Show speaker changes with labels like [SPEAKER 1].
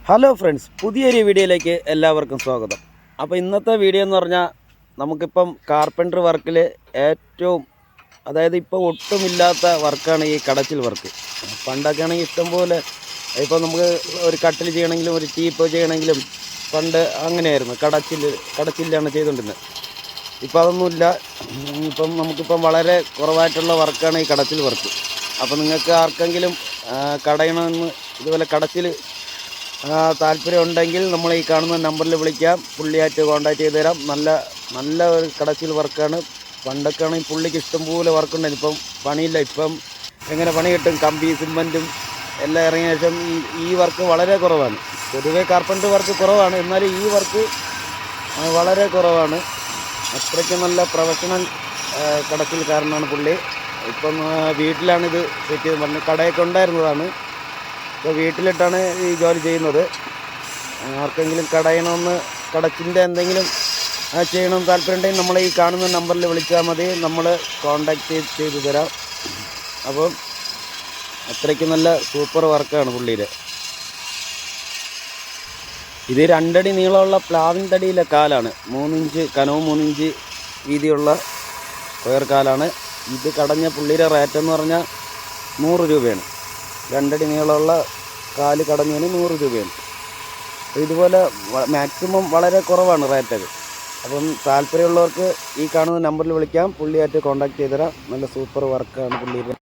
[SPEAKER 1] Hello friends, പുതിയൊരു വീഡിയോയിലേക്ക് എല്ലാവർക്കും സ്വാഗതം. അപ്പോൾ ഇന്നത്തെ വീഡിയോ എന്ന് പറഞ്ഞാൽ നമുക്കിപ്പം കാർപ്പൻറ്റർ വർക്കിൽ ഏറ്റവും ഇപ്പോൾ ഒട്ടുമില്ലാത്ത വർക്കാണ് ഈ കടച്ചിൽ വർക്ക്. പണ്ടൊക്കെ ആണെങ്കിൽ ഇഷ്ടംപോലെ ഇപ്പോൾ നമുക്ക് ഒരു കട്ടിൽ ചെയ്യണമെങ്കിലും ഒരു ടീപ്പ് ചെയ്യണമെങ്കിലും പണ്ട് അങ്ങനെയായിരുന്നു, കടച്ചിലാണ് ചെയ്തുകൊണ്ടിരുന്നത്. ഇപ്പം അതൊന്നുമില്ല. ഇപ്പം നമുക്കിപ്പം വളരെ കുറവായിട്ടുള്ള വർക്കാണ് ഈ കടച്ചിൽ വർക്ക്. അപ്പോൾ നിങ്ങൾക്ക് ആർക്കെങ്കിലും കടയണമെന്ന് ഇതുപോലെ കടച്ചിൽ താല്പര്യം ഉണ്ടെങ്കിൽ നമ്മൾ ഈ കാണുന്ന നമ്പറിൽ വിളിക്കാം, പുള്ളിയായിട്ട് കോൺടാക്ട് ചെയ്ത് തരാം. നല്ല ഒരു കടച്ചിൽ വർക്കാണ്. പണ്ടൊക്കെ ആണെങ്കിൽ പുള്ളിക്ക് ഇഷ്ടംപോലെ വർക്കുണ്ടായിരുന്നു. ഇപ്പം പണിയില്ല. ഇപ്പം എങ്ങനെ പണി കിട്ടും? കമ്പി സിമെൻറ്റും എല്ലാം ഇറങ്ങിയ ശേഷം ഈ വർക്ക് വളരെ കുറവാണ്. പൊതുവേ കാർപ്പൻറ്റർ വർക്ക് കുറവാണ്, എന്നാലും ഈ വർക്ക് വളരെ കുറവാണ്. അത്രയ്ക്ക് നല്ല പ്രൊഫഷണൽ കടച്ചിൽക്കാരനാണ് പുള്ളി. ഇപ്പം വീട്ടിലാണിത് സെറ്റ് ചെയ്ത് പറഞ്ഞ് കടയൊക്കെ ഉണ്ടായിരുന്നതാണ്. ഇപ്പോൾ വീട്ടിലിട്ടാണ് ഈ ജോലി ചെയ്യുന്നത്. ആർക്കെങ്കിലും കടയണമെന്ന് കടച്ചിൻ്റെ എന്തെങ്കിലും ചെയ്യണമെന്ന് താല്പര്യം ഉണ്ടെങ്കിൽ നമ്മൾ ഈ കാണുന്ന നമ്പറിൽ വിളിച്ചാൽ മതി, നമ്മൾ കോണ്ടാക്ട് ചെയ്ത് തരാം. അപ്പം അത്രയ്ക്ക് നല്ല സൂപ്പർ വർക്കാണ് പുള്ളിയുടെ. ഇത് 2 അടി നീളമുള്ള പ്ലാവിൻ തടിയിലെ കാലാണ്. 3 ഇഞ്ച് കനവും 3 ഇഞ്ച് വീതിയുള്ള സ്ക്വയർ കാലാണ്. ഇത് കടഞ്ഞ പുള്ളിയുടെ റേറ്റ് എന്ന് പറഞ്ഞാൽ 100 രൂപയാണ്. 2 അടി നീളമുള്ള കാല് കടഞ്ഞതിന് 100 രൂപയാണ്. ഇതുപോലെ മാക്സിമം വളരെ കുറവാണ് റേറ്റൊക്കെ. അപ്പം താല്പര്യമുള്ളവർക്ക് ഈ കാണുന്ന നമ്പറിൽ വിളിക്കാം, പുള്ളിയായിട്ട് കോൺടാക്ട് ചെയ്ത് തരാം. നല്ല സൂപ്പർ വർക്കാണ് പുള്ളിയുടെ.